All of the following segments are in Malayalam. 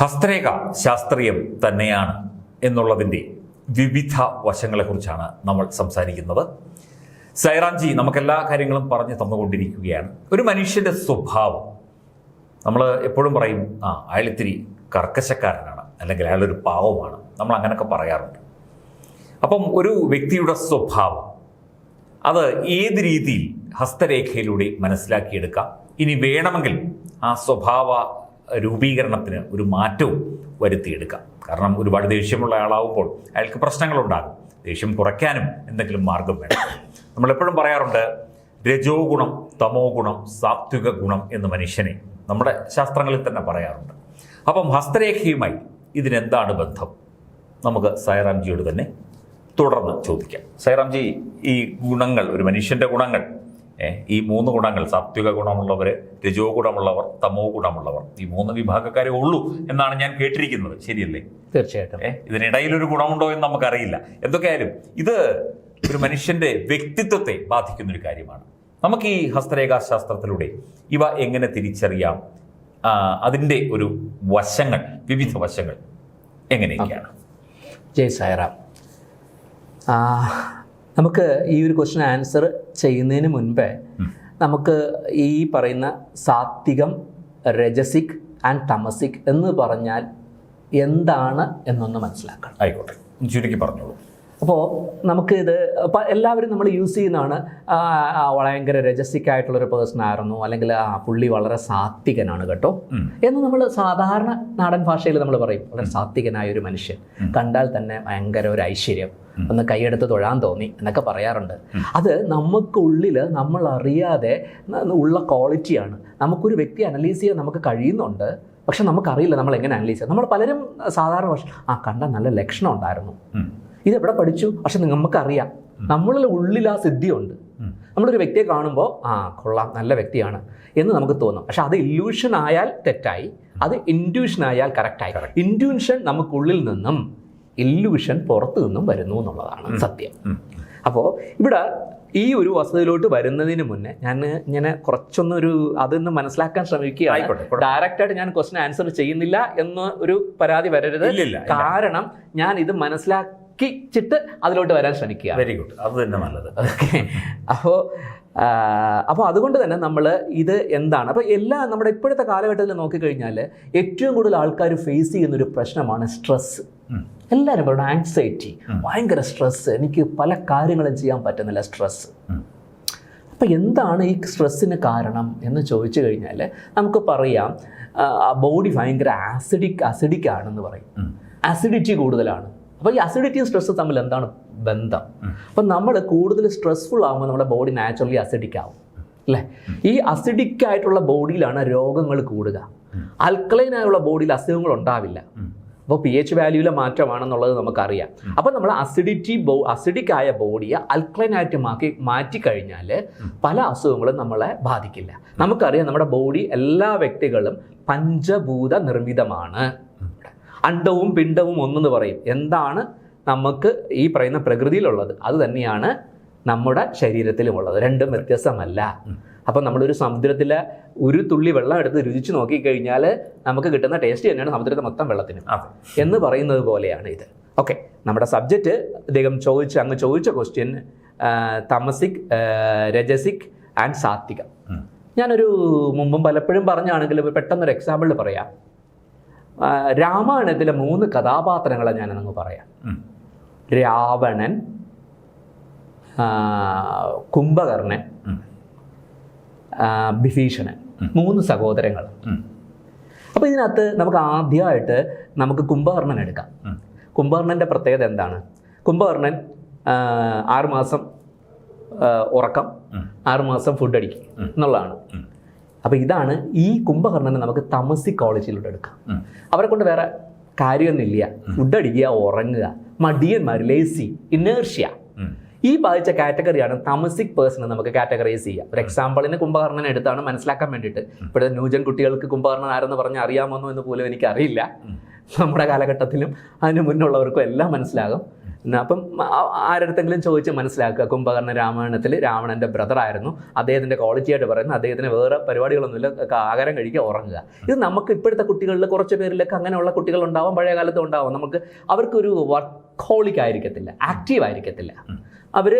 ഹസ്തരേഖ ശാസ്ത്രീയം തന്നെയാണ് എന്നുള്ളതിൻ്റെ വിവിധ വശങ്ങളെക്കുറിച്ചാണ് നമ്മൾ സംസാരിക്കുന്നത്. സൈറാംജി നമുക്കെല്ലാ കാര്യങ്ങളും പറഞ്ഞു തന്നുകൊണ്ടിരിക്കുകയാണ്. ഒരു മനുഷ്യൻ്റെ സ്വഭാവം നമ്മൾ എപ്പോഴും പറയും, അയാൾ ഇത്തിരി കർക്കശക്കാരനാണ്, അല്ലെങ്കിൽ അയാളൊരു പാവമാണ്, നമ്മൾ അങ്ങനെയൊക്കെ പറയാറുണ്ട്. അപ്പം ഒരു വ്യക്തിയുടെ സ്വഭാവം അത് ഏത് രീതിയിൽ ഹസ്തരേഖയിലൂടെ മനസ്സിലാക്കിയെടുക്കാം. ഇനി വേണമെങ്കിൽ ആ സ്വഭാവ രൂപീകരണത്തിന് ഒരു മാറ്റവും വരുത്തിയെടുക്കാം. കാരണം ഒരുപാട് ദേഷ്യമുള്ള ആളാവുമ്പോൾ അയാൾക്ക് പ്രശ്നങ്ങളുണ്ടാകും. ദേഷ്യം കുറയ്ക്കാനും എന്തെങ്കിലും മാർഗം വേണം. നമ്മളെപ്പോഴും പറയാറുണ്ട്, രജോ ഗുണം, തമോ ഗുണം, സാത്വിക ഗുണം എന്ന് മനുഷ്യനെ നമ്മുടെ ശാസ്ത്രങ്ങളിൽ തന്നെ പറയാറുണ്ട്. അപ്പം ഹസ്തരേഖയുമായി ഇതിനെന്താണ് ബന്ധം? നമുക്ക് സൈറാംജിയോട് തന്നെ തുടർന്ന് ചോദിക്കാം. സൈറാംജി, ഈ ഗുണങ്ങൾ, ഒരു മനുഷ്യൻ്റെ ഗുണങ്ങൾ, ഈ മൂന്ന് ഗുണങ്ങൾ, സാത്വിക ഗുണമുള്ളവർ, രജോ ഗുണമുള്ളവർ, തമോ ഗുണമുള്ളവർ, ഈ മൂന്ന് വിഭാഗക്കാരെ ഉള്ളൂ എന്നാണ് ഞാൻ കേട്ടിരിക്കുന്നത്. ശരിയല്ലേ? തീർച്ചയായിട്ടും. ഇതിനിടയിലൊരു ഗുണമുണ്ടോ എന്ന് നമുക്കറിയില്ല. എന്തൊക്കെയായാലും ഇത് ഒരു മനുഷ്യന്റെ വ്യക്തിത്വത്തെ ബാധിക്കുന്നൊരു കാര്യമാണ്. നമുക്ക് ഈ ഹസ്തരേഖാശാസ്ത്രത്തിലൂടെ ഇവ എങ്ങനെ തിരിച്ചറിയാം? അതിൻ്റെ ഒരു വശങ്ങൾ, വിവിധ വശങ്ങൾ എങ്ങനെയൊക്കെയാണ്? ജയ് സായിറാം. നമുക്ക് ഈ ഒരു ക്വസ്റ്റ്യൻ ആൻസർ ചെയ്യുന്നതിന് മുൻപേ നമുക്ക് ഈ പറയുന്ന സാത്വികം, രജസിക് ആൻഡ് തമസിക് എന്ന് പറഞ്ഞാൽ എന്താണ് എന്നൊന്ന് മനസ്സിലാക്കണം. ആയിക്കോട്ടെ, ചുരുക്കി പറഞ്ഞോളൂ. അപ്പോൾ നമുക്കിത് എല്ലാവരും നമ്മൾ യൂസ് ചെയ്യുന്നതാണ്, ഭയങ്കര രജസിക് ആയിട്ടുള്ളൊരു പേഴ്സൺ ആയിരുന്നു, അല്ലെങ്കിൽ പുള്ളി വളരെ സാത്വികനാണ് കേട്ടോ എന്ന് നമ്മൾ സാധാരണ നാടൻ ഭാഷയിൽ നമ്മൾ പറയും. വളരെ സാത്വികനായ ഒരു മനുഷ്യൻ, കണ്ടാൽ തന്നെ ഭയങ്കര ഒരു ഐശ്വര്യം, ഒന്ന് കൈയെടുത്ത് തൊഴാൻ തോന്നി എന്നൊക്കെ പറയാറുണ്ട്. അത് നമുക്കുള്ളിൽ നമ്മൾ അറിയാതെ ഉള്ള ക്വാളിറ്റിയാണ്. നമുക്കൊരു വ്യക്തി അനലൈസ് ചെയ്യാൻ നമുക്ക് കഴിയുന്നുണ്ട്, പക്ഷെ നമുക്കറിയില്ല നമ്മൾ എങ്ങനെ അനലൈസ് ചെയ്യാം. നമ്മൾ പലരും സാധാരണ ഭാഷ കണ്ടാൽ നല്ല ലക്ഷണം ഉണ്ടായിരുന്നു, ഇതെവിടെ പഠിച്ചു, പക്ഷെ നമുക്കറിയാം നമ്മളിൽ ഉള്ളിൽ ആ സിദ്ധിയുണ്ട്. നമ്മളൊരു വ്യക്തിയെ കാണുമ്പോൾ കൊള്ളാം, നല്ല വ്യക്തിയാണ് എന്ന് നമുക്ക് തോന്നും. പക്ഷെ അത് ഇല്യൂഷൻ ആയാൽ തെറ്റായി, അത് ഇൻറ്റ്യൂഷൻ ആയാൽ കറക്റ്റായി. ഇൻറ്റ്യൂഷൻ നമുക്കുള്ളിൽ നിന്നും, ഇല്യൂഷൻ പുറത്തു നിന്നും വരുന്നു എന്നുള്ളതാണ് സത്യം. അപ്പോൾ ഇവിടെ ഈ ഒരു വസ്തുതയിലോട്ട് വരുന്നതിന് മുന്നേ ഞാൻ ഇങ്ങനെ കുറച്ചൊന്നൊരു അതൊന്ന് മനസ്സിലാക്കാൻ ശ്രമിക്കുകയാണ്. ഡയറക്റ്റായിട്ട് ഞാൻ ക്വസ്റ്റ്യൻ ആൻസർ ചെയ്യുന്നില്ല എന്ന് ഒരു പരാതി വരരുത്. കാരണം ഞാൻ ഇത് മനസ്സിലാക്കിച്ചിട്ട് അതിലോട്ട് വരാൻ ശ്രമിക്കുക. വെരി ഗുഡ്, അത് തന്നെ നല്ലത്. ഓക്കെ. അപ്പോൾ അതുകൊണ്ട് തന്നെ നമ്മൾ ഇത് എന്താണ്, അപ്പോൾ നമ്മുടെ ഇപ്പോഴത്തെ കാലഘട്ടത്തിൽ നോക്കിക്കഴിഞ്ഞാൽ ഏറ്റവും കൂടുതൽ ആൾക്കാർ ഫേസ് ചെയ്യുന്നൊരു പ്രശ്നമാണ് സ്ട്രെസ്. എല്ലാവരും പറയുന്നത് ആങ്സൈറ്റി, ഭയങ്കര സ്ട്രെസ്, എനിക്ക് പല കാര്യങ്ങളും ചെയ്യാൻ പറ്റുന്നില്ല, സ്ട്രെസ്. അപ്പോൾ എന്താണ് ഈ സ്ട്രെസ്സിന് കാരണം എന്ന് ചോദിച്ചു കഴിഞ്ഞാൽ നമുക്ക് പറയാം, ബോഡി ഭയങ്കര അസിഡിക് ആണെന്ന് പറയും. അസിഡിറ്റി കൂടുതലാണ്. അപ്പോൾ ഈ അസിഡിറ്റിയും സ്ട്രെസ്സും തമ്മിൽ എന്താണ് ബന്ധം? അപ്പം നമ്മൾ കൂടുതൽ സ്ട്രെസ്ഫുൾ ആകുമ്പോൾ നമ്മുടെ ബോഡി നാച്ചുറലി അസിഡിക് ആവും, അല്ലേ? ഈ അസിഡിക് ആയിട്ടുള്ള ബോഡിയിലാണ് രോഗങ്ങൾ കൂടുക. ആൽക്കലൈൻ ആയുള്ള ബോഡിയിൽ അസുഖങ്ങൾ ഉണ്ടാവില്ല. അപ്പോൾ pH വാല്യൂവിലെ മാറ്റമാണെന്നുള്ളത് നമുക്കറിയാം. അപ്പോൾ നമ്മൾ അസിഡിക് ആയ ബോഡിയെ അൽക്കലൈനായിട്ട് മാറ്റിക്കഴിഞ്ഞാൽ പല അസുഖങ്ങളും നമ്മളെ ബാധിക്കില്ല. നമുക്കറിയാം നമ്മുടെ ബോഡി, എല്ലാ വ്യക്തികളും പഞ്ചഭൂത നിർമ്മിതമാണ്. അണ്ഡവും പിണ്ഡവും ഒന്നെന്ന് പറയും. എന്താണ് നമുക്ക് ഈ പറയുന്ന പ്രകൃതിയിലുള്ളത് അത് തന്നെയാണ് നമ്മുടെ ശരീരത്തിലുമുള്ളത്, രണ്ടും വ്യത്യസ്തമല്ല. അപ്പം നമ്മളൊരു സമുദ്രത്തിലെ ഒരു തുള്ളി വെള്ളം എടുത്ത് രുചിച്ച് നോക്കിക്കഴിഞ്ഞാൽ നമുക്ക് കിട്ടുന്ന ടേസ്റ്റ് തന്നെയാണ് സമുദ്രത്തെ മൊത്തം വെള്ളത്തിന് എന്ന് പറയുന്നത് പോലെയാണ് ഇത്. ഓക്കെ, നമ്മുടെ സബ്ജക്റ്റ് അദ്ദേഹം അങ്ങ് ചോദിച്ച ക്വസ്റ്റ്യൻ തമസിക്, രജസിക് ആൻഡ് സാത്വികം. ഞാനൊരു മുമ്പും പലപ്പോഴും പറഞ്ഞാണെങ്കിലും പെട്ടെന്നൊരു എക്സാമ്പിളിൽ പറയാം. രാമായണത്തിലെ 3 കഥാപാത്രങ്ങളെ ഞാനങ്ങ് പറയാം. രാവണൻ, കുംഭകർണൻ, വിഭീഷണൻ, 3 സഹോദരങ്ങൾ. അപ്പോൾ ഇതിനകത്ത് നമുക്ക് ആദ്യമായിട്ട് നമുക്ക് കുംഭകർണൻ എടുക്കാം. കുംഭകർണൻ്റെ പ്രത്യേകത എന്താണ്? കുംഭകർണൻ 6 മാസം ഉറക്കം, 6 മാസം ഫുഡ് അടിക്കും എന്നുള്ളതാണ്. അപ്പോൾ ഇതാണ് ഈ കുംഭകർണനെ നമുക്ക് തമസിക് ക്വാളിറ്റിയിലൂടെ എടുക്കാം. അവരെ കൊണ്ട് വേറെ കാര്യമൊന്നുമില്ല, ഫുഡ് അടിക്കുക, ഉറങ്ങുക, മടിയന്മാർ, ലേസി, ഇനേർഷ്യ, ഈ ബാധിച്ച കാറ്റഗറിയാണ് തമസിക് പേഴ്സണെ നമുക്ക് കാറ്റഗറൈസ് ചെയ്യാം. ഒരു എക്സാമ്പിളിന് കുംഭകർണനെ എടുത്താണ് മനസ്സിലാക്കാൻ വേണ്ടിയിട്ട്. ഇപ്പോഴത്തെ ന്യൂജൻ കുട്ടികൾക്ക് കുംഭകർണൻ ആരെന്ന് പറഞ്ഞാൽ അറിയാമോ എന്ന് പോലും എനിക്കറിയില്ല. നമ്മുടെ കാലഘട്ടത്തിലും അതിന് മുന്നുള്ളവർക്കും എല്ലാം മനസ്സിലാകും. അപ്പം ആരടുത്തെങ്കിലും ചോദിച്ച് മനസ്സിലാക്കുക. കുംഭകർണ രാമായണത്തിൽ രാവണൻ്റെ ബ്രദറായിരുന്നു. അദ്ദേഹത്തിൻ്റെ ക്വാളിറ്റി ആയിട്ട് പറയുന്നത് അദ്ദേഹത്തിന് വേറെ പരിപാടികളൊന്നുമില്ല, ആഹാരം കഴിക്കുക, ഉറങ്ങുക. ഇത് നമുക്ക് ഇപ്പോഴത്തെ കുട്ടികളിൽ കുറച്ച് പേരിലൊക്കെ അങ്ങനെയുള്ള കുട്ടികളുണ്ടാവും, പഴയ കാലത്തും ഉണ്ടാവും. നമുക്ക് അവർക്കൊരു വർക്കഹോളിക് ആയിരിക്കത്തില്ല, ആക്റ്റീവ് ആയിരിക്കത്തില്ല. അവർ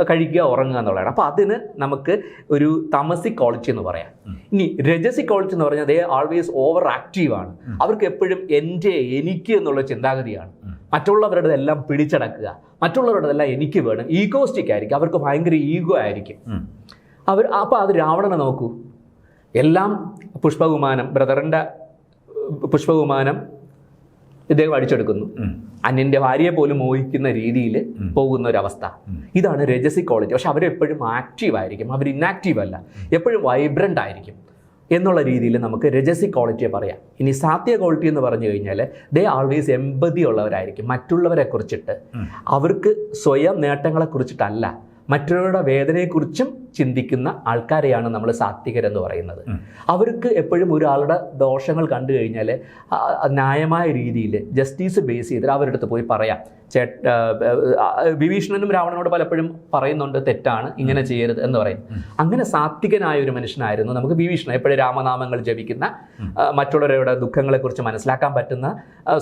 കഴിക്കുക, ഉറങ്ങുക എന്നുള്ളതാണ്. അപ്പോൾ അതിന് നമുക്ക് ഒരു തമസിക് ക്വാളിറ്റി എന്ന് പറയാം. ഇനി രജസിക് ക്വാളിറ്റി എന്ന് പറഞ്ഞാൽ ദേ ആൾവേസ് ഓവർ ആക്റ്റീവാണ്. അവർക്ക് എപ്പോഴും എനിക്ക് എന്നുള്ള ചിന്താഗതിയാണ്. മറ്റുള്ളവരുടെതെല്ലാം പിടിച്ചടക്കുക, മറ്റുള്ളവരുടെതെല്ലാം എനിക്ക് വേണം. ഈഗോസ്റ്റിക് ആയിരിക്കും, അവർക്ക് ഭയങ്കര ഈഗോ ആയിരിക്കും അപ്പോൾ അത് രാവണനെ നോക്കൂ. എല്ലാം പുഷ്പവിമാനം, ബ്രദറിൻ്റെ പുഷ്പവിമാനം ഇദ്ദേഹം അടിച്ചെടുക്കുന്നു. അന്യൻ്റെ ഭാര്യയെ പോലും മോഹിക്കുന്ന രീതിയിൽ പോകുന്ന ഒരവസ്ഥ. ഇതാണ് രജസിക് ക്വാളിറ്റി. പക്ഷെ അവരെപ്പോഴും ആക്റ്റീവ് ആയിരിക്കും, അവർ ഇന്നാക്റ്റീവ് അല്ല, എപ്പോഴും വൈബ്രൻ്റ് ആയിരിക്കും എന്നുള്ള രീതിയിൽ നമുക്ക് രജസിക് ക്വാളിറ്റിയെ പറയാം. ഇനി സാത്വിക ക്വാളിറ്റി എന്ന് പറഞ്ഞു കഴിഞ്ഞാൽ ദേ ആൾവേസ് എമ്പതി ഉള്ളവരായിരിക്കും. മറ്റുള്ളവരെ കുറിച്ചിട്ട്, അവർക്ക് സ്വയം നേട്ടങ്ങളെ കുറിച്ചിട്ടല്ല, മറ്റുള്ളവരുടെ വേദനയെക്കുറിച്ചും ചിന്തിക്കുന്ന ആൾക്കാരെയാണ് നമ്മൾ സാത്വികരെന്ന് പറയുന്നത്. അവർക്ക് എപ്പോഴും ഒരാളുടെ ദോഷങ്ങൾ കണ്ടു കഴിഞ്ഞാൽ ന്യായമായ രീതിയിൽ ജസ്റ്റിസ് ബേസ് ചെയ്തിട്ട് അവരുടെ അടുത്ത് പോയി പറയാം. വിഭീഷണനും രാവണനോട് പലപ്പോഴും പറയുന്നുണ്ട് തെറ്റാണ്, ഇങ്ങനെ ചെയ്യരുത് എന്ന് പറയും. അങ്ങനെ സാത്വികനായ ഒരു മനുഷ്യനായിരുന്നു നമുക്ക് വിഭീഷണൻ. എപ്പോഴും രാമനാമങ്ങൾ ജപിക്കുന്ന, മറ്റുള്ളവരുടെ ദുഃഖങ്ങളെക്കുറിച്ച് മനസ്സിലാക്കാൻ പറ്റുന്ന,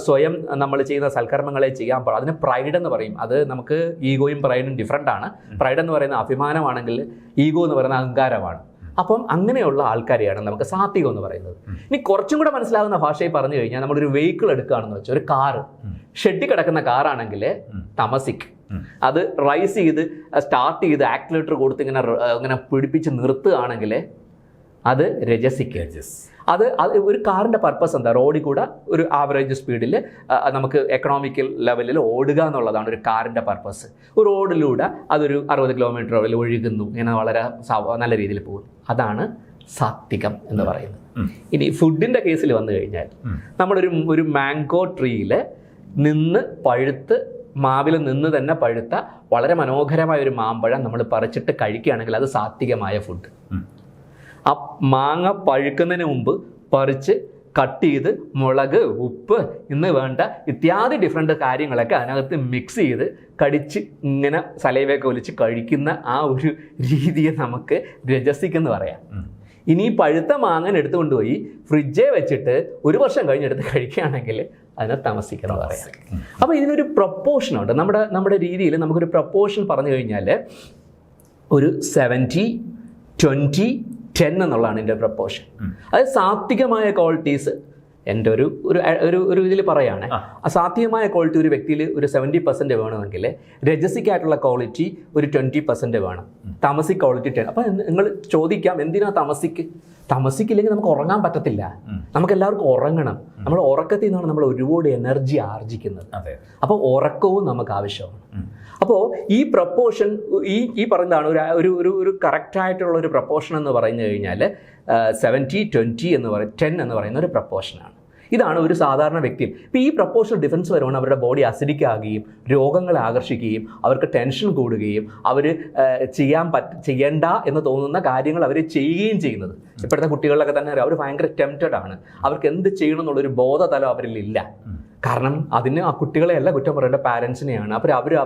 സ്വയം നമ്മൾ ചെയ്യുന്ന സൽക്കർമ്മങ്ങളെ ചെയ്യാൻ പാടും. അതിന് പ്രൈഡ് എന്ന് പറയും. അത് നമുക്ക് ഈഗോയും പ്രൈഡും ഡിഫറൻ്റ് ആണ്. പ്രൈഡ് എന്ന് പറയുന്ന അഭിമാനമാണെങ്കിൽ ഈഗോ എന്ന് പറയുന്ന അഹങ്കാരമാണ്. അപ്പം അങ്ങനെയുള്ള ആൾക്കാരെയാണ് നമുക്ക് സാത്വികം എന്ന് പറയുന്നത്. ഇനി കുറച്ചും കൂടെ മനസ്സിലാകുന്ന ഭാഷയിൽ പറഞ്ഞു കഴിഞ്ഞാൽ നമ്മളൊരു വെഹിക്കിൾ എടുക്കുകയാണെന്ന് വെച്ചാൽ, ഒരു കാറ് ഷെഡിൽ കിടക്കുന്ന കാറാണെങ്കിൽ തമസിക്. അത് റൈസ് ചെയ്ത് സ്റ്റാർട്ട് ചെയ്ത് ആക്സിലേറ്റർ കൊടുത്ത് ഇങ്ങനെ പിടിപ്പിച്ച് നിർത്തുകയാണെങ്കിൽ അത് രജസിക്. അത് ഒരു കാറിൻ്റെ പർപ്പസ് എന്താ? റോഡിൽ കൂടെ ഒരു ആവറേജ് സ്പീഡിൽ നമുക്ക് എക്കണോമിക്കൽ ലെവലിൽ ഓടുക എന്നുള്ളതാണ് ഒരു കാറിൻ്റെ പർപ്പസ്. ഒരു റോഡിലൂടെ അതൊരു 60 കിലോമീറ്റർ ഒഴുകുന്നു, ഇങ്ങനെ വളരെ നല്ല രീതിയിൽ പോകുന്നു. അതാണ് സാത്വികം എന്ന് പറയുന്നത്. ഇനി ഫുഡിൻ്റെ കേസിൽ വന്നു കഴിഞ്ഞാൽ നമ്മളൊരു മാംഗോ ട്രീയിൽ നിന്ന് പഴുത്ത്, മാവിൽ നിന്ന് തന്നെ പഴുത്ത വളരെ മനോഹരമായ ഒരു മാമ്പഴം നമ്മൾ പറിച്ചിട്ട് കഴിക്കുകയാണെങ്കിൽ അത് സാത്വികമായ ഫുഡ്. ആ മാങ്ങ പഴുക്കുന്നതിന് മുമ്പ് പറിച്ച് കട്ട് ചെയ്ത് മുളക്, ഉപ്പ് എന്ന് വേണ്ട ഇത്യാദി ഡിഫറെൻ്റ് കാര്യങ്ങളൊക്കെ അതിനകത്ത് മിക്സ് ചെയ്ത് കടിച്ച് ഇങ്ങനെ സലൈവയൊക്കെ ഒലിച്ച് കഴിക്കുന്ന ആ ഒരു രീതിയെ നമുക്ക് രജസിക് എന്ന് പറയാം. ഇനി പഴുത്ത മാങ്ങൻ എടുത്തുകൊണ്ട് പോയി ഫ്രിഡ്ജേ വെച്ചിട്ട് 1 വർഷം കഴിഞ്ഞെടുത്ത് കഴിക്കുകയാണെങ്കിൽ അതിനെ തമസിക്കണം പറയാം. അപ്പോൾ ഇതിനൊരു പ്രൊപ്പോർഷനുണ്ട്. നമ്മുടെ രീതിയിൽ നമുക്കൊരു പ്രൊപ്പോർഷൻ പറഞ്ഞു കഴിഞ്ഞാൽ ഒരു 70-20-10 എന്നുള്ളതാണ് എൻ്റെ പ്രൊപ്പോർഷൻ. അതായത് സാത്വികമായ ക്വാളിറ്റീസ് എൻ്റെ ഒരു ഇതിൽ പറയുകയാണ്. അസാധ്യമായ ക്വാളിറ്റി ഒരു വ്യക്തിയിൽ ഒരു 70% വേണമെങ്കിൽ രജസിക് ആയിട്ടുള്ള ക്വാളിറ്റി ഒരു 20% വേണം. തമസിക് ക്വാളിറ്റി 10. അപ്പം നിങ്ങൾ ചോദിക്കാം, എന്തിനാ തമസിക്കില്ലെങ്കിൽ നമുക്ക് ഉറങ്ങാൻ പറ്റത്തില്ല. നമുക്ക് എല്ലാവർക്കും ഉറങ്ങണം. നമ്മൾ ഉറക്കത്തിൽ നിന്നാണ് നമ്മൾ ഒരുപാട് എനർജി ആർജിക്കുന്നത്. അപ്പോൾ ഉറക്കവും നമുക്ക് ആവശ്യമാണ്. അപ്പോൾ ഈ പ്രപ്പോർഷൻ ഈ പറയുന്നതാണ് ഒരു കറക്റ്റായിട്ടുള്ള ഒരു പ്രപ്പോർഷൻ എന്ന് പറഞ്ഞു കഴിഞ്ഞാൽ 70-20 എന്ന് പറയും 10 എന്ന് പറയുന്ന ഒരു പ്രപ്പോർഷനാണ്. ഇതാണ് ഒരു സാധാരണ വ്യക്തിയിൽ. ഇപ്പോൾ ഈ പ്രപ്പോർഷണൽ ഡിഫറൻസ് വരുമ്പോൾ അവരുടെ ബോഡി അസിഡിക് ആകുകയും രോഗങ്ങളെ ആകർഷിക്കുകയും അവർക്ക് ടെൻഷൻ കൂടുകയും അവർ ചെയ്യേണ്ട എന്ന് തോന്നുന്ന കാര്യങ്ങൾ അവർ ചെയ്യുകയും ചെയ്യുന്നത്. ഇപ്പോഴത്തെ കുട്ടികളിലൊക്കെ തന്നെ അവർ ഭയങ്കര ടെംപ്റ്റഡ് ആണ്. അവർക്ക് എന്ത് ചെയ്യണം എന്നുള്ളൊരു ബോധതലം അവരിലില്ല. കാരണം അതിന് ആ കുട്ടികളെയല്ല കുറ്റം പറയേണ്ട പാരൻസിനെയാണ്.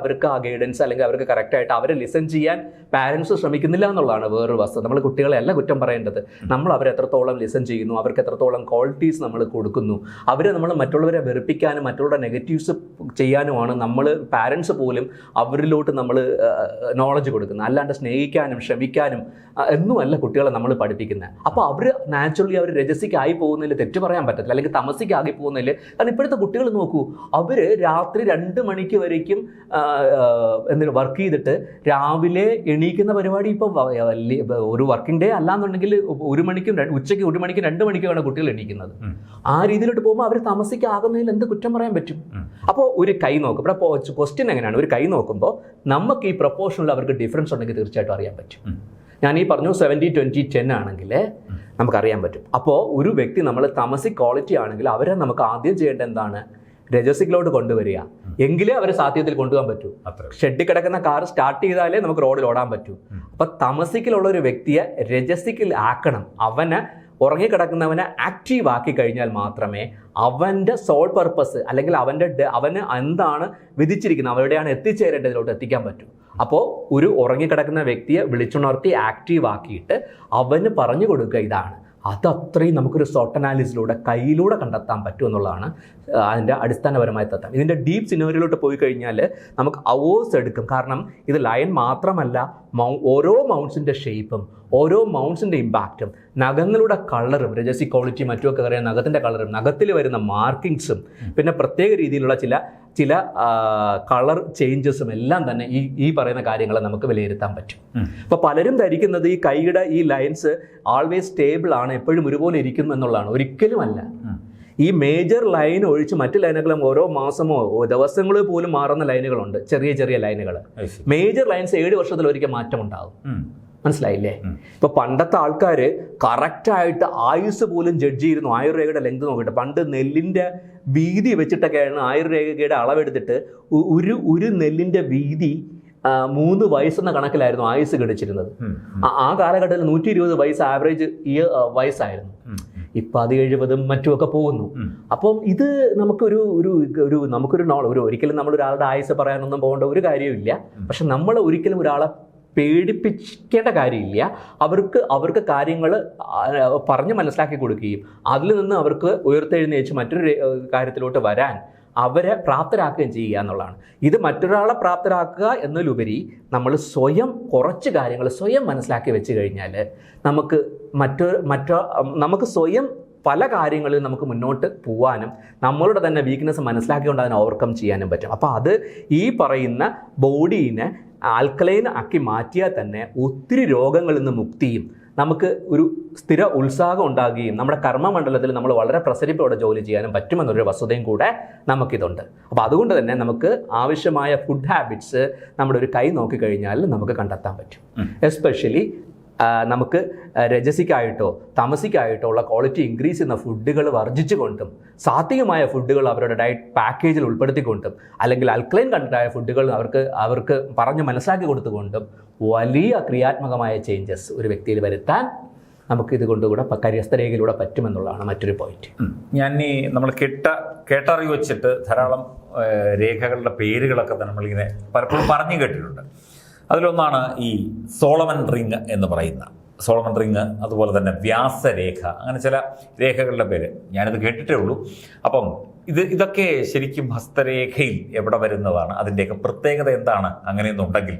അവർക്ക് ആ ഗൈഡൻസ് അല്ലെങ്കിൽ അവർക്ക് കറക്റ്റായിട്ട് അവരെ ലിസൺ ചെയ്യാൻ പാരൻസ് ശ്രമിക്കുന്നില്ല എന്നുള്ളതാണ് വേറൊരു വസ്തുത. നമ്മൾ കുട്ടികളെയല്ല കുറ്റം പറയേണ്ടത്. നമ്മൾ അവരെ എത്രത്തോളം ലിസൺ ചെയ്യുന്നു, അവർക്ക് എത്രത്തോളം ക്വാളിറ്റീസ് നമ്മൾ കൊടുക്കുന്നു. നമ്മൾ മറ്റുള്ളവരെ വെറുപ്പിക്കാനും മറ്റുള്ളവരുടെ നെഗറ്റീവ്സ് ചെയ്യാനുമാണ് നമ്മൾ പാരൻസ് പോലും അവരിലോട്ട് നമ്മൾ നോളജ് കൊടുക്കുന്നത്. അല്ലാണ്ട് സ്നേഹിക്കാനും ക്ഷമിക്കാനും എന്നുമല്ല കുട്ടികളെ നമ്മൾ പഠിപ്പിക്കുന്നത്. അപ്പോൾ അവർ നാച്ചുറലി അവർ രജസിക്കായി പോകുന്നതിൽ തെറ്റ് പറയാൻ പറ്റത്തില്ല, അല്ലെങ്കിൽ തമസിക്കാകി പോകുന്നതിൽ. കാരണം ഇപ്പോഴത്തെ കുട്ടികൾ നോക്കൂ, അവർ രാത്രി 2 മണിക്ക് വരയ്ക്കും വർക്ക് ചെയ്തിട്ട് രാവിലെ എണീക്കുന്ന പരിപാടി. ഇപ്പോൾ ഒരു വർക്കിംഗ് ഡേ അല്ലാന്നുണ്ടെങ്കിൽ 1 മണിക്കും ഉച്ചയ്ക്ക് 1 മണിക്കും 2 മണിക്കുമാണ് കുട്ടികൾ എണീക്കുന്നത്. ആ രീതിയിലോട്ട് പോകുമ്പോൾ അവർ താമസിക്കാകുന്നതിൽ എന്ത് കുറ്റം പറയാൻ പറ്റും? അപ്പോൾ ഒരു കൈ നോക്കും. ഇവിടെ ക്വസ്റ്റ്യൻ എങ്ങനെയാണ്? ഒരു കൈ നോക്കുമ്പോൾ നമുക്ക് ഈ പ്രപ്പോർഷനിൽ അവർക്ക് ഡിഫറൻസ് ഉണ്ടെങ്കിൽ തീർച്ചയായിട്ടും അറിയാൻ പറ്റും. ഞാൻ ഈ പറഞ്ഞു 70-20-10 ആണെങ്കിൽ നമുക്കറിയാൻ പറ്റും. അപ്പോൾ ഒരു വ്യക്തി നമ്മൾ തമസിക് ക്വാളിറ്റി ആണെങ്കിൽ അവരെ നമുക്ക് ആദ്യം ചെയ്യേണ്ടത് എന്താണ്? രജസിക്കിലോട്ട് കൊണ്ടുവരിക. എങ്കിലേ അവരെ സാധ്യതയിൽ കൊണ്ടുപോകാൻ പറ്റൂ. ഷെഡിൽ കിടക്കുന്ന കാർ സ്റ്റാർട്ട് ചെയ്താലേ നമുക്ക് റോഡിൽ ഓടാൻ പറ്റൂ. അപ്പോൾ തമസിക്കിലുള്ള ഒരു വ്യക്തിയെ രജസിക്കിൽ ആക്കണം. അവനെ ഉറങ്ങിക്കിടക്കുന്നവനെ ആക്റ്റീവ് ആക്കി കഴിഞ്ഞാൽ മാത്രമേ അവൻ്റെ സോൾ പർപ്പസ് അല്ലെങ്കിൽ അവന് എന്താണ് വിധിച്ചിരിക്കുന്നത്, അവരുടെയാണ് എത്തിച്ചേരേണ്ടതിലോട്ട് എത്തിക്കാൻ പറ്റൂ. അപ്പോൾ ഒരു ഉറങ്ങിക്കിടക്കുന്ന വ്യക്തിയെ വിളിച്ചുണർത്തി ആക്റ്റീവ് ആക്കിയിട്ട് അവന് പറഞ്ഞു കൊടുക്കുക ഇതാണ്. അതത്രയും നമുക്കൊരു സോട്ട് അനാലിസിലൂടെ കയ്യിലൂടെ കണ്ടെത്താൻ പറ്റും എന്നുള്ളതാണ് അതിൻ്റെ അടിസ്ഥാനപരമായ തത്വം. ഇതിൻ്റെ ഡീപ്പ് സിനോറിയിലോട്ട് പോയി കഴിഞ്ഞാൽ നമുക്ക് അവേഴ്സ് എടുക്കും. കാരണം ഇത് ലയൺ മാത്രമല്ല, ഓരോ മൗണ്ട്സിൻ്റെ ഷേപ്പും ഓരോ മൗണ്ട്സിൻ്റെ ഇമ്പാക്റ്റും നഖങ്ങളുടെ കളറും രജസി ക്വാളിറ്റി മറ്റുമൊക്കെ അറിയാം, നഖത്തിൻ്റെ കളറും നഖത്തിൽ വരുന്ന മാർക്കിങ്സും പിന്നെ പ്രത്യേക രീതിയിലുള്ള ചില കളർ ചേഞ്ചസും എല്ലാം തന്നെ ഈ പറയുന്ന കാര്യങ്ങളെ നമുക്ക് വിലയിരുത്താൻ പറ്റും. അപ്പോൾ പലരും ധരിക്കുന്നത് ഈ കൈയുടെ ഈ ലൈൻസ് ആൾവേസ് സ്റ്റേബിൾ ആണ്, എപ്പോഴും ഒരുപോലെ ഇരിക്കും എന്നുള്ളതാണ്. ഒരിക്കലുമല്ല. ഈ മേജർ ലൈൻ ഒഴിച്ച് മറ്റു ലൈനുകളും ഓരോ മാസമോ ദിവസങ്ങളോ പോലും മാറുന്ന ലൈനുകളുണ്ട്, ചെറിയ ചെറിയ ലൈനുകൾ. മേജർ ലൈൻസ് 7 വർഷത്തിൽ ഒരിക്കൽ മാറ്റം ഉണ്ടാകും. മനസ്സിലായില്ലേ? ഇപ്പൊ പണ്ടത്തെ ആൾക്കാർ കറക്റ്റായിട്ട് ആയുസ് പോലും ജഡ്ജ് ചെയ്യുന്നു ആയുർരേഖയുടെ ലെങ്ത് നോക്കിയിട്ട്. പണ്ട് നെല്ലിൻ്റെ വീതി വെച്ചിട്ടൊക്കെയാണ് ആയുർരേഖയുടെ അളവെടുത്തിട്ട് ഒരു നെല്ലിൻ്റെ വീതി 3 വയസ്സെന്ന കണക്കിലായിരുന്നു ആയുസ് ഗണിച്ചിരുന്നത്. ആ കാലഘട്ടത്തിൽ 120 വയസ്സ് ആവറേജ് വയസ്സായിരുന്നു. ഇപ്പം അത് 70 മറ്റുമൊക്കെ പോകുന്നു. അപ്പം ഇത് നമുക്കൊരു ഒരിക്കലും നമ്മളൊരാളുടെ ആയുസ് പറയാനൊന്നും പോകേണ്ട ഒരു കാര്യമില്ല. പക്ഷെ നമ്മൾ ഒരിക്കലും ഒരാളെ പേടിപ്പിക്കേണ്ട കാര്യമില്ല. അവർക്ക് കാര്യങ്ങൾ പറഞ്ഞ് മനസ്സിലാക്കി കൊടുക്കുകയും അതിൽ നിന്ന് അവർക്ക് ഉയർത്തെഴുന്നേച്ച് മറ്റൊരു കാര്യത്തിലോട്ട് വരാൻ അവരെ പ്രാപ്തരാക്കുകയും ചെയ്യുക എന്നുള്ളതാണ്. ഇത് മറ്റൊരാളെ പ്രാപ്തരാക്കുക എന്നതിലുപരി നമ്മൾ കുറച്ച് കാര്യങ്ങൾ സ്വയം മനസ്സിലാക്കി വെച്ച് കഴിഞ്ഞാൽ നമുക്ക് സ്വയം പല കാര്യങ്ങളിൽ നമുക്ക് മുന്നോട്ട് പോകാനും നമ്മളുടെ തന്നെ വീക്ക്നെസ് മനസ്സിലാക്കിക്കൊണ്ട് അതിനെ ഓവർകം ചെയ്യാനും പറ്റും. അപ്പോൾ അത് ഈ പറയുന്ന ബോഡീനെ ആൽക്കലൈൻ ആക്കി മാറ്റിയാൽ തന്നെ ഒത്തിരി രോഗങ്ങളിൽ നിന്ന് മുക്തിയും നമുക്ക് ഒരു സ്ഥിര ഉത്സാഹം ഉണ്ടാകുകയും നമ്മുടെ കർമ്മമണ്ഡലത്തിൽ നമ്മൾ വളരെ പ്രസരിപ്പോടെ ജോലി ചെയ്യാനും പറ്റുമെന്നൊരു വസ്തുതയും കൂടെ നമുക്കിതുണ്ട്. അപ്പോൾ അതുകൊണ്ട് തന്നെ നമുക്ക് ആവശ്യമായ ഫുഡ് ഹാബിറ്റ്സ് നമ്മുടെ ഒരു കൈ നോക്കിക്കഴിഞ്ഞാൽ നമുക്ക് കണ്ടെത്താൻ പറ്റും. എസ്പെഷ്യലി നമുക്ക് രജസിക്കായിട്ടോ തമസിക്കായിട്ടോ ഉള്ള ക്വാളിറ്റി ഇൻക്രീസ് ചെയ്യുന്ന ഫുഡുകൾ വർജിച്ചുകൊണ്ടും സാത്വികമായ ഫുഡുകൾ അവരുടെ ഡയറ്റ് പാക്കേജിൽ ഉൾപ്പെടുത്തിക്കൊണ്ടും അല്ലെങ്കിൽ അൽക്കലൈൻ കണ്ടന്റായ ഫുഡുകൾ അവർക്ക് പറഞ്ഞ് മനസ്സിലാക്കി കൊടുത്തുകൊണ്ടും വലിയ ക്രിയാത്മകമായ ചേഞ്ചസ് ഒരു വ്യക്തിയിൽ വരുത്താൻ നമുക്ക് ഇതുകൊണ്ടുകൂടെ കരിയസ്തരേഖയിലൂടെ പറ്റുമെന്നുള്ളതാണ് മറ്റൊരു പോയിന്റ്. ഞാൻ നമ്മൾ കേട്ടറിവ് വെച്ചിട്ട് ധാരാളം രേഖകളുടെ പേരുകളൊക്കെ നമ്മളിങ്ങനെ പലപ്പോഴും പറഞ്ഞു കേട്ടിട്ടുണ്ട്. അതിലൊന്നാണ് ഈ സോളമൻ റിങ് എന്ന് പറയുന്ന സോളമൻ റിങ്, അതുപോലെ തന്നെ വ്യാസരേഖ, അങ്ങനെ ചില രേഖകളുടെ പേര് ഞാനിത് കേട്ടിട്ടേ ഉള്ളൂ. അപ്പം ഇതൊക്കെ ശരിക്കും ഹസ്തരേഖയിൽ എവിടെ വരുന്നതാണ്? അതിൻ്റെയൊക്കെ പ്രത്യേകത എന്താണ് അങ്ങനെയൊന്നുണ്ടെങ്കിൽ?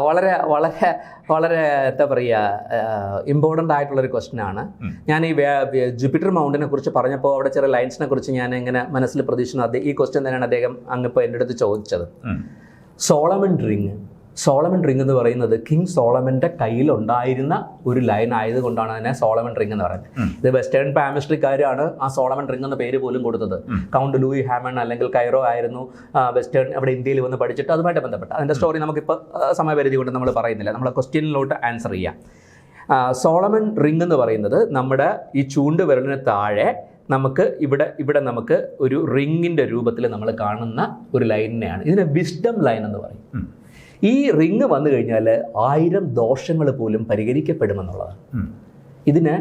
വളരെ വളരെ വളരെ എന്താ പറയുക, ഇമ്പോർട്ടൻ്റ് ആയിട്ടുള്ളൊരു ക്വസ്റ്റ്യനാണ്. ഞാൻ ഈ ജൂപ്പിറ്റർ മൗണ്ടിനെ കുറിച്ച് പറഞ്ഞപ്പോൾ അവിടെ ചില ലൈൻസിനെ കുറിച്ച് ഞാൻ ഇങ്ങനെ മനസ്സിൽ പ്രതീക്ഷിക്കുന്നു. ഈ ക്വസ്റ്റ്യൻ തന്നെയാണ് അദ്ദേഹം അങ്ങിപ്പോൾ എൻ്റെ അടുത്ത് ചോദിച്ചത്. സോളമൻ റിങ് എന്ന് പറയുന്നത് കിങ് സോളമൻ്റെ കയ്യിലുണ്ടായിരുന്ന ഒരു ലൈൻ ആയതുകൊണ്ടാണ് അതിനെ സോളമൻ റിങ് എന്ന് പറയുന്നത്. ഇത് വെസ്റ്റേൺ പാമിസ്ട്രിക്കാരാണ് ആ സോളമൻ റിങ് എന്ന പേര് പോലും കൊടുത്തത്. കൗണ്ട് ലൂയി ഹാമൺ അല്ലെങ്കിൽ കൈറോ ആയിരുന്നു വെസ്റ്റേൺ അവിടെ ഇന്ത്യയിൽ വന്ന് പഠിച്ചിട്ട് അതുമായിട്ട് ബന്ധപ്പെട്ട് അതിൻ്റെ സ്റ്റോറി നമുക്കിപ്പോൾ സമയപരിധി കൊണ്ട് നമ്മൾ പറയുന്നില്ല. നമ്മളെ ക്വസ്റ്റ്യനിലോട്ട് ആൻസർ ചെയ്യാം. സോളമൻ റിങ് എന്ന് പറയുന്നത് നമ്മുടെ ഈ ചൂണ്ട് വിരലിന് താഴെ നമുക്ക് ഇവിടെ നമുക്ക് ഒരു റിങ്ങിൻ്റെ രൂപത്തിൽ നമ്മൾ കാണുന്ന ഒരു ലൈനിനെയാണ് ഇതിനെ വിസ്ഡം ലൈൻ എന്ന് പറയും. ഈ റിങ് വന്നു കഴിഞ്ഞാൽ 1000 ദോഷങ്ങൾ പോലും പരിഹരിക്കപ്പെടുമെന്നുള്ളതാണ്. ഇതിന്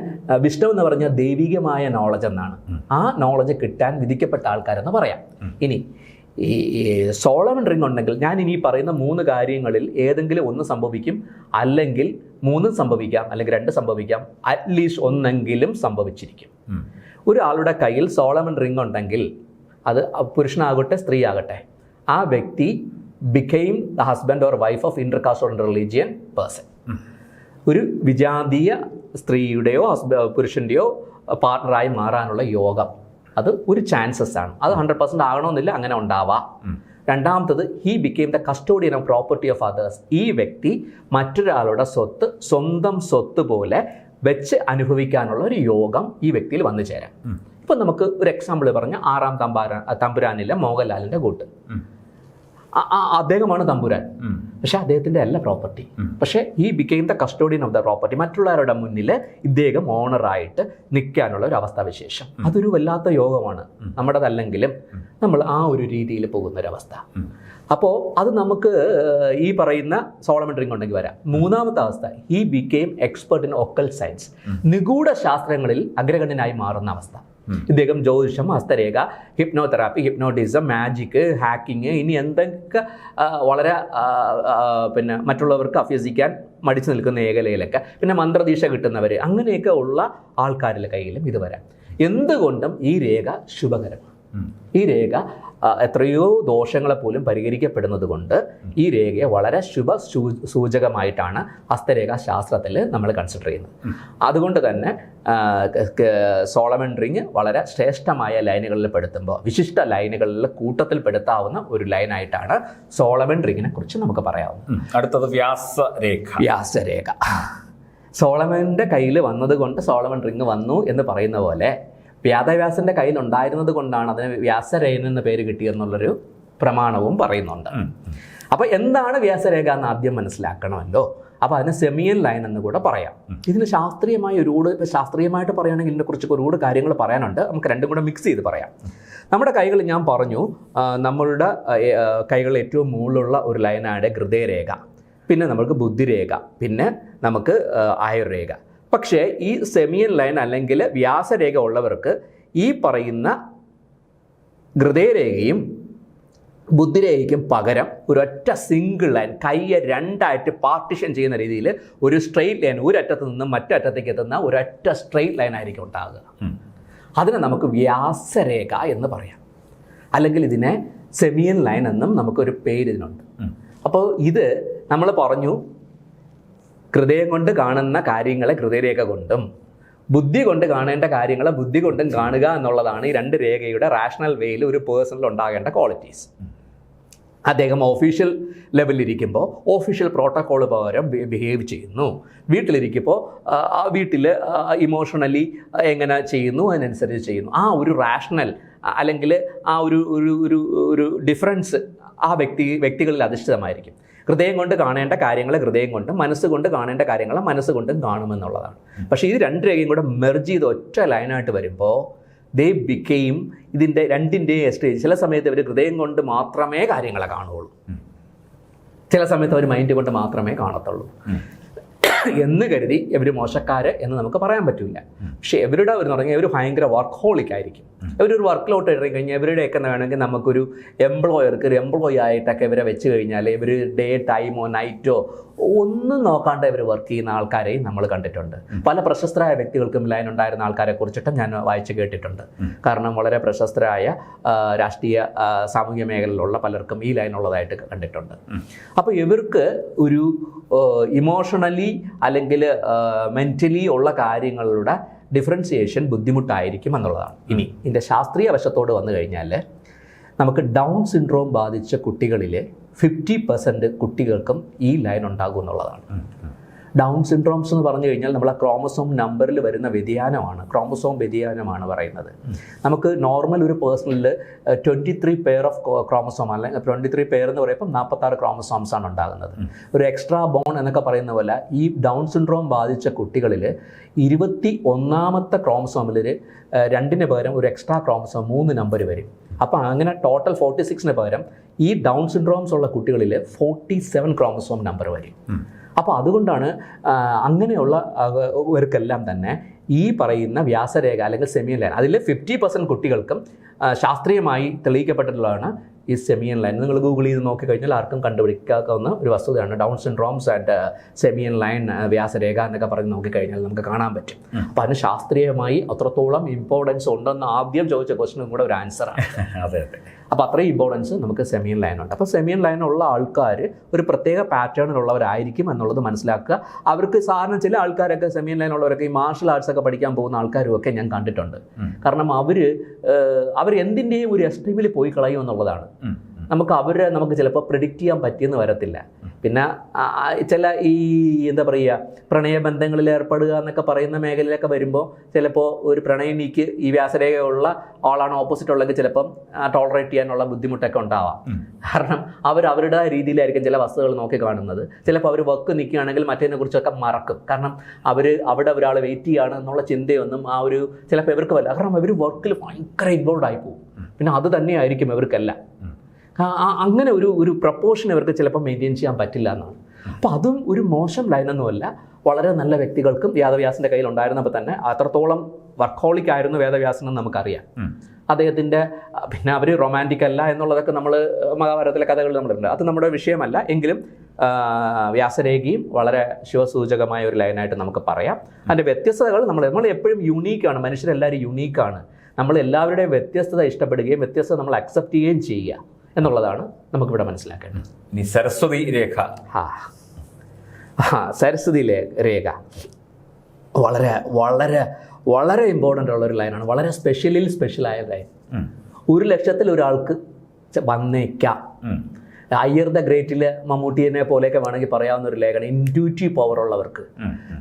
വിസ്ഡം എന്ന് പറഞ്ഞാൽ ദൈവികമായ നോളജ് എന്നാണ്. ആ നോളജ് കിട്ടാൻ വിധിക്കപ്പെട്ട ആൾക്കാരെന്ന് പറയാം. ഇനി ഈ സോളമൻ റിങ് ഉണ്ടെങ്കിൽ ഞാൻ ഇനി പറയുന്ന 3 കാര്യങ്ങളിൽ ഏതെങ്കിലും ഒന്ന് സംഭവിക്കും, അല്ലെങ്കിൽ 3 സംഭവിക്കാം, അല്ലെങ്കിൽ 2 സംഭവിക്കാം, അറ്റ്ലീസ്റ്റ് ഒന്നെങ്കിലും സംഭവിച്ചിരിക്കും. ഒരാളുടെ കയ്യിൽ സോളമൻ റിങ് ഉണ്ടെങ്കിൽ അത് പുരുഷനാകട്ടെ സ്ത്രീ ആകട്ടെ, ആ വ്യക്തി became the husband or wife of intercaste or interreligion person. ഒരു വിജാതീയ സ്ത്രീയുടെയോ പുരുഷൻ്റെയോ പാർട്ണറായി മാറാനുള്ള യോഗം അത് ഒരു ചാൻസസ് ആണ്. അത് 100% ആകണമെന്നില്ല, അങ്ങനെ ഉണ്ടാവാം. രണ്ടാമത്തത് he became the custodian of property of others. ഈ വ്യക്തി മറ്റൊരാളുടെ സ്വത്ത് സ്വന്തം സ്വത്ത് പോലെ വെച്ച് അനുഭവിക്കാനുള്ള ഒരു യോഗം ഈ വ്യക്തിയിൽ വന്നു ചേരാം. ഇപ്പം നമുക്ക് ഒരു എക്സാമ്പിൾ പറഞ്ഞ 6ാം തമ്പുരാനിലെ മോഹൻലാലിൻ്റെ കൂട്ട്. അദ്ദേഹമാണ് തമ്പുരാൻ. പക്ഷെ അദ്ദേഹത്തിൻ്റെ അല്ല പ്രോപ്പർട്ടി. പക്ഷേ ഈ became the custodian of the property. മറ്റുള്ളവരുടെ മുന്നിൽ ഇദ്ദേഹം ഓണറായിട്ട് നിൽക്കാനുള്ള ഒരു അവസ്ഥാവിശേഷം. അതൊരു വല്ലാത്ത യോഗമാണ്. നമ്മുടേതല്ലെങ്കിലും നമ്മൾ ആ ഒരു രീതിയിൽ പോകുന്നൊരവസ്ഥ. അപ്പോൾ അത് നമുക്ക് ഈ പറയുന്ന സോളമൻ റിംഗ് ഉണ്ടെങ്കിൽ വരാം. മൂന്നാമത്തെ അവസ്ഥ, he became expert in occult science. നിഗൂഢ ശാസ്ത്രങ്ങളിൽ അഗ്രഗണ്യനായി മാറുന്ന അവസ്ഥ. ഇദ്ദേഹം ജ്യോതിഷം, ഹസ്തരേഖ, ഹിപ്നോതെറാപ്പി, ഹിപ്നോട്ടിസം, മാജിക്, ഹാക്കിങ്, ഇനി എന്തൊക്കെ വളരെ പിന്നെ മറ്റുള്ളവർക്ക് അഭ്യസിക്കാൻ മടിച്ചു നിൽക്കുന്ന മേഖലയിലൊക്കെ, പിന്നെ മന്ത്രദീക്ഷ കിട്ടുന്നവർ, അങ്ങനെയൊക്കെ ഉള്ള ആൾക്കാരുടെ കയ്യിലും ഇത് വരാം. എന്തുകൊണ്ടും ഈ രേഖ ശുഭകരമാണ്. ഈ രേഖ എത്രയോ ദോഷങ്ങളെ പോലും പരിഹരിക്കപ്പെടുന്നത് കൊണ്ട് ഈ രേഖയെ വളരെ ശുഭ സൂചകമായിട്ടാണ് ഹസ്തരേഖ ശാസ്ത്രത്തിൽ നമ്മൾ കൺസിഡർ ചെയ്യുന്നത്. അതുകൊണ്ട് തന്നെ സോളമൻ റിംഗ് വളരെ ശ്രേഷ്ഠമായ ലൈനുകളിൽ പെടുത്തുമ്പോൾ, വിശിഷ്ട ലൈനുകളിൽ കൂട്ടത്തിൽ പെടുത്താവുന്ന ഒരു ലൈനായിട്ടാണ് സോളമൻ റിങ്ങിനെ കുറിച്ച് നമുക്ക് പറയാവുന്നത്. അടുത്തത് വ്യാസരേഖ. വ്യാസരേഖ സോളമൻ്റെ കയ്യിൽ വന്നത് കൊണ്ട് സോളമൻ റിംഗ് വന്നു എന്ന് പറയുന്ന പോലെ വ്യാസന്റെ കയ്യിൽ ഉണ്ടായിരുന്നത് കൊണ്ടാണ് അതിന് വ്യാസരേഖ എന്ന പേര് കിട്ടിയെന്നുള്ളൊരു പ്രമാണവും പറയുന്നുണ്ട്. അപ്പോൾ എന്താണ് വ്യാസരേഖ എന്ന് ആദ്യം മനസ്സിലാക്കണമല്ലോ. അപ്പോൾ അതിന് സെമിയൻ ലൈൻ എന്ന് കൂടെ പറയാം. ഇതിന് ശാസ്ത്രീയമായി ശാസ്ത്രീയമായിട്ട് പറയുകയാണെങ്കിൽ ഇതിനെക്കുറിച്ച് ഒരുപാട് കാര്യങ്ങൾ പറയാനുണ്ട്. നമുക്ക് രണ്ടും കൂടെ മിക്സ് ചെയ്ത് പറയാം. നമ്മുടെ കൈകൾ ഞാൻ പറഞ്ഞു, നമ്മളുടെ കൈകളിൽ ഏറ്റവും മുകളിലുള്ള ഒരു ലൈനാണ് ഹൃദയരേഖ, പിന്നെ നമുക്ക് ബുദ്ധിരേഖ, പിന്നെ നമുക്ക് ആയുർരേഖ. പക്ഷേ ഈ സെമിയൻ ലൈൻ അല്ലെങ്കിൽ വ്യാസരേഖ ഉള്ളവർക്ക് ഈ പറയുന്ന ഹൃദയരേഖയും ബുദ്ധിരേഖയ്ക്കും പകരം ഒരൊറ്റ സിംഗിൾ ലൈൻ, കയ്യെ രണ്ടായിട്ട് പാർട്ടിഷൻ ചെയ്യുന്ന രീതിയിൽ ഒരു സ്ട്രെയിറ്റ് ലൈൻ, ഒരറ്റത്ത് നിന്ന് മറ്ററ്റത്തേക്ക് എത്തുന്ന ഒരൊറ്റ സ്ട്രെയിറ്റ് ലൈൻ ആയിരിക്കും ഉണ്ടാകുക. അതിനെ നമുക്ക് വ്യാസരേഖ എന്ന് പറയാം. അല്ലെങ്കിൽ ഇതിനെ സെമിയൻ ലൈൻ എന്നും നമുക്കൊരു പേര് ഇതിനുണ്ട്. അപ്പോൾ ഇത് നമ്മൾ പറഞ്ഞു, ഹൃദയം കൊണ്ട് കാണുന്ന കാര്യങ്ങളെ ഹൃദയരേഖ കൊണ്ടും ബുദ്ധി കൊണ്ട് കാണേണ്ട കാര്യങ്ങളെ ബുദ്ധി കൊണ്ടും കാണുക എന്നുള്ളതാണ് ഈ രണ്ട് രേഖയുടെ റാഷണൽ വേയിൽ ഒരു പേഴ്സണിൽ ഉണ്ടാകേണ്ട ക്വാളിറ്റീസ്. അദ്ദേഹം ഓഫീഷ്യൽ ലെവലിലിരിക്കുമ്പോൾ ഓഫീഷ്യൽ പ്രോട്ടോക്കോൾ പ്രകാരം ബിഹേവ് ചെയ്യുന്നു. വീട്ടിലിരിക്കുമ്പോൾ വീട്ടിൽ ഇമോഷണലി എങ്ങനെ ചെയ്യുന്നു അതിനനുസരിച്ച് ചെയ്യുന്നു. ആ ഒരു റാഷണൽ അല്ലെങ്കിൽ ആ ഒരു ഡിഫറൻസ് ആ വ്യക്തികളിൽ അധിഷ്ഠിതമായിരിക്കും. ഹൃദയം കൊണ്ട് കാണേണ്ട കാര്യങ്ങളെ ഹൃദയം കൊണ്ടും മനസ്സുകൊണ്ട് കാണേണ്ട കാര്യങ്ങളെ മനസ്സുകൊണ്ടും കാണുമെന്നുള്ളതാണ്. പക്ഷേ ഇത് രണ്ട് രേഖയും കൂടെ മെർജ് ചെയ്ത് ഒറ്റ ലൈനായിട്ട് വരുമ്പോൾ ദേ ബിക്കെയിം ഇതിൻ്റെ രണ്ടിൻ്റെയും സ്റ്റേജ്. ചില സമയത്ത് അവർ ഹൃദയം കൊണ്ട് മാത്രമേ കാര്യങ്ങളെ കാണുകയുള്ളൂ, ചില സമയത്ത് അവർ മൈൻഡ് കൊണ്ട് മാത്രമേ കാണത്തുള്ളൂ എന്ന് കരുതി ഇവർ മോശക്കാര് എന്ന് നമുക്ക് പറയാൻ പറ്റില്ല. പക്ഷേ ഇവരുടെ എന്ന് പറഞ്ഞാൽ ഇവർ ഭയങ്കര വർക്ക്ഹോളിക് ആയിരിക്കും. ഇവരൊരു വർക്കിലോട്ട് ഇറങ്ങി കഴിഞ്ഞാൽ ഇവരുടെയൊക്കെ വേണമെങ്കിൽ നമുക്കൊരു എംപ്ലോയർക്ക് ഒരു എംപ്ലോയി ആയിട്ടൊക്കെ ഇവരെ വെച്ച് കഴിഞ്ഞാൽ ഇവർ ഡേ ടൈമോ നൈറ്റോ ഒന്നും നോക്കാണ്ട് ഇവർ വർക്ക് ചെയ്യുന്ന ആൾക്കാരെയും നമ്മൾ കണ്ടിട്ടുണ്ട്. പല പ്രശസ്തരായ വ്യക്തികൾക്കും ലൈൻ ഉണ്ടായിരുന്ന ആൾക്കാരെ കുറിച്ചിട്ടും ഞാൻ വായിച്ച് കേട്ടിട്ടുണ്ട്. കാരണം വളരെ പ്രശസ്തരായ രാഷ്ട്രീയ സാമൂഹ്യ മേഖലയിലുള്ള പലർക്കും ഈ ലൈൻ ഉള്ളതായിട്ട് കണ്ടിട്ടുണ്ട്. അപ്പോൾ ഇവർക്ക് ഒരു ഇമോഷണലി അല്ലെങ്കിൽ മെൻ്റലി ഉള്ള കാര്യങ്ങളുടെ ഡിഫറൻസിയേഷൻ ബുദ്ധിമുട്ടായിരിക്കും എന്നുള്ളതാണ്. ഇനി ഇതിൻ്റെ ശാസ്ത്രീയ വശത്തോട് വന്നു കഴിഞ്ഞാൽ നമുക്ക് ഡൗൺ സിൻഡ്രോം ബാധിച്ച കുട്ടികളിൽ 50% കുട്ടികൾക്കും ഈ ലൈൻ ഉണ്ടാകും എന്നുള്ളതാണ്. ഡൗൺ സിൻഡ്രോംസ് എന്ന് പറഞ്ഞു കഴിഞ്ഞാൽ നമ്മളെ ക്രോമസോം നമ്പറിൽ വരുന്ന വ്യതിയാനമാണ്, ക്രോമസോം വ്യതിയാനമാണ് പറയുന്നത്. നമുക്ക് നോർമൽ ഒരു പേഴ്സണിൽ 23 പെയർ ഓഫ് ക്രോമസോം അല്ലെങ്കിൽ 23 പെയർ എന്ന് പറയുമ്പോൾ 46 ക്രോമസോംസ് ആണ് ഉണ്ടാകുന്നത്. ഒരു എക്സ്ട്രാ ബോൺ എന്നൊക്കെ പറയുന്ന പോലെ ഈ ഡൗൺ സിൻഡ്രോം ബാധിച്ച കുട്ടികളിൽ 21ാമത്തെ ക്രോമസോമിൽ 2ന് പകരം ഒരു എക്സ്ട്രാ ക്രോമസോം 3 നമ്പർ വരും. അപ്പോൾ അങ്ങനെ ടോട്ടൽ 46ന് പകരം ഈ ഡൗൺ സിൻഡ്രോംസ് ഉള്ള കുട്ടികളിൽ 47 ക്രോമസോം നമ്പർ വരും. അപ്പോൾ അതുകൊണ്ടാണ് അങ്ങനെയുള്ള ഇവർക്കെല്ലാം തന്നെ ഈ പറയുന്ന വ്യാസരേഖ അല്ലെങ്കിൽ സെമിയൻ ലൈൻ, അതിൽ 50% കുട്ടികൾക്കും ശാസ്ത്രീയമായി തെളിയിക്കപ്പെട്ടിട്ടുള്ളതാണ് ഈ സെമിയൻ ലൈൻ. നിങ്ങൾ ഗൂഗിൾ ചെയ്ത് നോക്കിക്കഴിഞ്ഞാൽ ആർക്കും കണ്ടുപിടിക്കാവുന്ന ഒരു വസ്തുതയാണ്. ഡൗൺ സിൻഡ്രോംസ് ആൻഡ് സെമിയൻ ലൈൻ വ്യാസരേഖ എന്നൊക്കെ പറഞ്ഞ് നോക്കിക്കഴിഞ്ഞാൽ നമുക്ക് കാണാൻ പറ്റും. അപ്പോൾ അതിന് ശാസ്ത്രീയമായി അത്രത്തോളം ഇമ്പോർട്ടൻസ് ഉണ്ടെന്ന് ആദ്യം ചോദിച്ച ക്വസ്റ്റിനും കൂടെ ഒരു ആൻസറാണ്. അതെ. അപ്പോൾ അത്രയും ഇമ്പോർട്ടൻസ് നമുക്ക് സെമിയൻ ലൈനുണ്ട്. അപ്പോൾ സെമിയൻ ലൈനുള്ള ആൾക്കാർ ഒരു പ്രത്യേക പാറ്റേണിലുള്ളവരായിരിക്കും എന്നുള്ളത് മനസ്സിലാക്കുക. അവർക്ക് സാധാരണ ചില ആൾക്കാരൊക്കെ സെമിയൻ ലൈനുള്ളവരൊക്കെ ഈ മാർഷൽ ആർട്സ് ഒക്കെ പഠിക്കാൻ പോകുന്ന ആൾക്കാരും ഒക്കെ ഞാൻ കണ്ടിട്ടുണ്ട്. കാരണം അവർ എന്തിൻ്റെയും ഒരു എക്സ്ട്രീമിൽ പോയി കളയും എന്നുള്ളതാണ്. നമുക്ക് ചിലപ്പോൾ പ്രെഡിക്റ്റ് ചെയ്യാൻ പറ്റിയെന്ന് വരത്തില്ല. പിന്നെ ചില ഈ എന്താ പറയുക പ്രണയബന്ധങ്ങളിൽ ഏർപ്പെടുക എന്നൊക്കെ പറയുന്ന മേഖലയിലൊക്കെ വരുമ്പോൾ ചിലപ്പോൾ ഒരു പ്രണയിനിക്ക് ഈ വ്യാസരേഖയുള്ള ആളാണ് ഓപ്പോസിറ്റ് ഉള്ളെങ്കിൽ ചിലപ്പം ടോളറേറ്റ് ചെയ്യാനുള്ള ബുദ്ധിമുട്ടൊക്കെ ഉണ്ടാവാം. കാരണം അവരുടെ രീതിയിലായിരിക്കും ചില വസ്തുക്കൾ നോക്കി കാണുന്നത്. ചിലപ്പോൾ അവർ വർക്ക് നിൽക്കുകയാണെങ്കിൽ മറ്റേതിനെ കുറിച്ചൊക്കെ മറക്കും. കാരണം അവിടെ ഒരാൾ വെയിറ്റ് ചെയ്യുകയാണ് എന്നുള്ള ചിന്തയൊന്നും ചിലപ്പോൾ ഇവർക്ക് വല്ല, കാരണം അവർ വർക്കിൽ ഭയങ്കര ഇൻവോൾവ് ആയി പോകും. പിന്നെ അത് തന്നെയായിരിക്കും ഇവർക്കെല്ലാം. അങ്ങനെ ഒരു പ്രപ്പോർഷൻ ഇവർക്ക് ചിലപ്പോൾ മെയിൻറ്റെയിൻ ചെയ്യാൻ പറ്റില്ല എന്നാണ്. അപ്പോൾ അതും ഒരു മോശം ലൈനൊന്നുമല്ല. വളരെ നല്ല വ്യക്തികൾക്കും വേദവ്യാസൻ്റെ കയ്യിൽ ഉണ്ടായിരുന്നപ്പോൾ തന്നെ അത്രത്തോളം വർക്കോളിക് ആയിരുന്നു വേദവ്യാസൻ എന്ന് നമുക്കറിയാം. അദ്ദേഹത്തിൻ്റെ പിന്നെ അവർ റൊമാൻറ്റിക് അല്ല എന്നുള്ളതൊക്കെ നമ്മൾ മഹാഭാരതത്തിലെ കഥകൾ നമ്മളുണ്ട്, അത് നമ്മുടെ വിഷയമല്ല. എങ്കിലും വ്യാസരേഖയും വളരെ ശിവസൂചകമായ ഒരു ലൈനായിട്ട് നമുക്ക് പറയാം. അതിൻ്റെ വ്യത്യസ്തതകൾ നമ്മൾ എപ്പോഴും യുണീക്കാണ്, മനുഷ്യരെല്ലാവരും യുണീക്കാണ്. നമ്മൾ എല്ലാവരുടെയും വ്യത്യസ്തത ഇഷ്ടപ്പെടുകയും വ്യത്യസ്തത നമ്മൾ അക്സെപ്റ്റ് ചെയ്യുകയും ചെയ്യുക എന്നുള്ളതാണ് നമുക്കിവിടെ മനസ്സിലാക്കേണ്ടത്. ഇനി സരസ്വതി രേഖ. സരസ്വതി രേഖ വളരെ വളരെ വളരെ ഇമ്പോർട്ടൻ്റ് ഉള്ളൊരു ലൈനാണ്. വളരെ സ്പെഷ്യലായ ലൈൻ. 1,00,000 ഒരാൾക്ക് വന്നേക്കാം. അയ്യർ ദ ഗ്രേറ്റിൽ മമ്മൂട്ടിയെ പോലെയൊക്കെ വേണമെങ്കിൽ പറയാവുന്ന ഒരു ലേഖനം. ഇൻറ്റ്യൂറ്റീവ് പവർ ഉള്ളവർക്ക്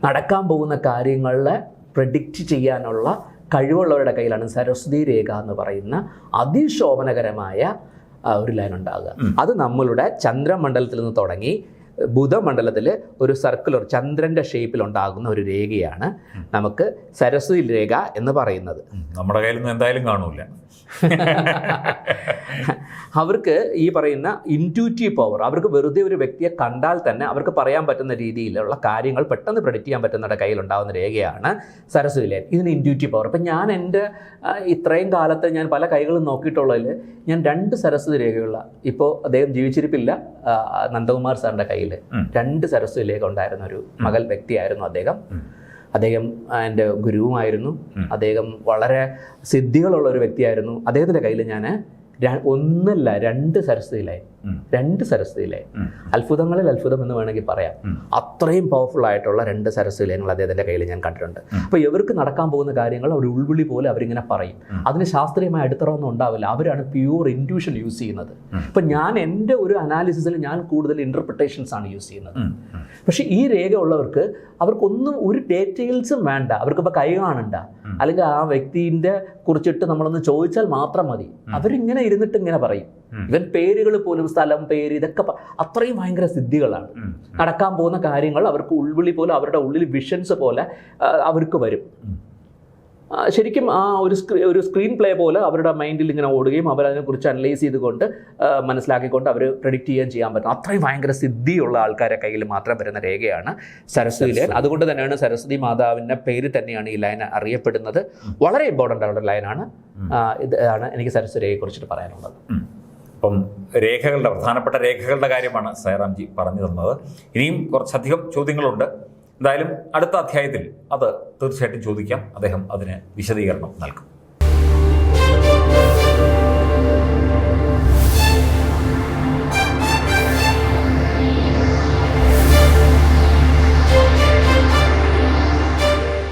നടക്കാൻ പോകുന്ന കാര്യങ്ങളെ പ്രെഡിക്റ്റ് ചെയ്യാനുള്ള കഴിവുള്ളവരുടെ കയ്യിലാണ് സരസ്വതി രേഖ എന്ന് പറയുന്ന അതിശോഭനകരമായ ഒരു ലൈൻ ഉണ്ടാകുക. അത് നമ്മളുടെ ചന്ദ്രമണ്ഡലത്തിൽ നിന്ന് തുടങ്ങി ബുധമണ്ഡലത്തിൽ ഒരു സർക്കുലർ ചന്ദ്രൻ്റെ ഷേപ്പിൽ ഉണ്ടാകുന്ന ഒരു രേഖയാണ് നമുക്ക് സരസ്വതി രേഖ എന്ന് പറയുന്നത്. നമ്മുടെ കയ്യിലൊന്നും എന്തായാലും കാണൂല. അവർക്ക് ഈ പറയുന്ന ഇൻറ്റ്യൂറ്റീവ് പവർ, അവർക്ക് വെറുതെ ഒരു വ്യക്തിയെ കണ്ടാൽ തന്നെ അവർക്ക് പറയാൻ പറ്റുന്ന രീതിയിലുള്ള കാര്യങ്ങൾ പെട്ടെന്ന് പ്രെഡിക്റ്റ് ചെയ്യാൻ പറ്റുന്നവരുടെ കയ്യിലുണ്ടാകുന്ന രേഖയാണ് സരസ്വതി രേഖ. ഇതിന് ഇൻറ്റ്യൂറ്റീവ് പവർ. ഇപ്പം ഞാൻ എൻ്റെ ഇത്രയും കാലത്ത് ഞാൻ പല കൈകളും നോക്കിയിട്ടുള്ളതിൽ ഞാൻ 2 സരസ്വതി രേഖയുള്ള, ഇപ്പോൾ അദ്ദേഹം ജീവിച്ചിരിപ്പില്ല, നന്ദകുമാർ സാറിൻ്റെ കയ്യിൽ 2 സരസ്വതി രേഖ ഉണ്ടായിരുന്ന ഒരു മകൾ വ്യക്തിയായിരുന്നു അദ്ദേഹം. എൻ്റെ ഗുരുവുമായിരുന്നു. അദ്ദേഹം വളരെ സിദ്ധികളുള്ള ഒരു വ്യക്തിയായിരുന്നു. അദ്ദേഹത്തിൻ്റെ കയ്യിൽ ഞാൻ 2 സരസ്വതിയിലായി. 2 സരസ്വതിയിലായി. അത്ഭുതങ്ങളിൽ അത്ഭുതം എന്ന് വേണമെങ്കിൽ പറയാം. അത്രയും പവർഫുൾ ആയിട്ടുള്ള 2 സരസ്വതി ലയങ്ങൾ അദ്ദേഹത്തിൻ്റെ കയ്യിൽ ഞാൻ കണ്ടിട്ടുണ്ട്. അപ്പോൾ ഇവർക്ക് നടക്കാൻ പോകുന്ന കാര്യങ്ങൾ ഒരു ഉൾവിളി പോലെ അവരിങ്ങനെ പറയും. അതിന് ശാസ്ത്രീയമായ അടിത്തറൊന്നും ഉണ്ടാവില്ല. അവരാണ് പ്യൂർ ഇൻറ്റ്യൂഷൻ യൂസ് ചെയ്യുന്നത്. അപ്പം ഞാൻ എൻ്റെ ഒരു അനാലിസിസിൽ ഞാൻ കൂടുതൽ ഇൻ്റർപ്രിട്ടേഷൻസ് ആണ് യൂസ് ചെയ്യുന്നത്. പക്ഷേ ഈ രേഖ ഉള്ളവർക്ക് അവർക്കൊന്നും ഒരു ഡീറ്റെയിൽസും വേണ്ട. അവർക്കിപ്പോൾ കൈ കാണണ്ട, അല്ലെങ്കിൽ ആ വ്യക്തിൻ്റെ കുറിച്ചിട്ട് നമ്മളൊന്ന് ചോദിച്ചാൽ മാത്രം മതി. അവരിങ്ങനെ ഇരുന്നിട്ട് ഇങ്ങനെ പറയും. ഇവൻ പേരുകൾ പോലും, സ്ഥലം, പേര്, ഇതൊക്കെ അത്രയും ഭയങ്കര സിദ്ധികളാണ്. നടക്കാൻ പോകുന്ന കാര്യങ്ങൾ അവർക്ക് ഉൾവിളി പോലെ, അവരുടെ ഉള്ളിൽ വിഷൻസ് പോലെ അവർക്ക് വരും. ശരിക്കും ആ ഒരു സ്ക്രീൻ പ്ലേ പോലെ അവരുടെ മൈൻഡിൽ ഇങ്ങനെ ഓടുകയും അവരതിനെക്കുറിച്ച് അനലൈസ് ചെയ്തുകൊണ്ട് മനസ്സിലാക്കിക്കൊണ്ട് അവർ പ്രെഡിക്റ്റ് ചെയ്യാൻ പറ്റും. അത്രയും ഭയങ്കര സിദ്ധിയുള്ള ആൾക്കാരെ കയ്യിൽ മാത്രം വരുന്ന രേഖയാണ് സരസ്വതി ലൈൻ. അതുകൊണ്ട് തന്നെയാണ് സരസ്വതി മാതാവിൻ്റെ പേര് തന്നെയാണ് ഈ ലൈൻ അറിയപ്പെടുന്നത്. വളരെ ഇമ്പോർട്ടൻ്റ് ആയിട്ടുള്ള ലൈനാണ്. ഇതാണ് എനിക്ക് സരസ്വതി രേഖയെക്കുറിച്ചിട്ട് പറയാനുള്ളത്. അപ്പം പ്രധാനപ്പെട്ട രേഖകളുടെ കാര്യമാണ് സായിറാംജി പറഞ്ഞു തന്നത്. ഇനിയും കുറച്ചധികം ചോദ്യങ്ങളുണ്ട്. എന്തായാലും അടുത്ത അധ്യായത്തിൽ അത് തീർച്ചയായിട്ടും ചോദിക്കാം. അദ്ദേഹം അതിന് വിശദീകരണം നൽകും.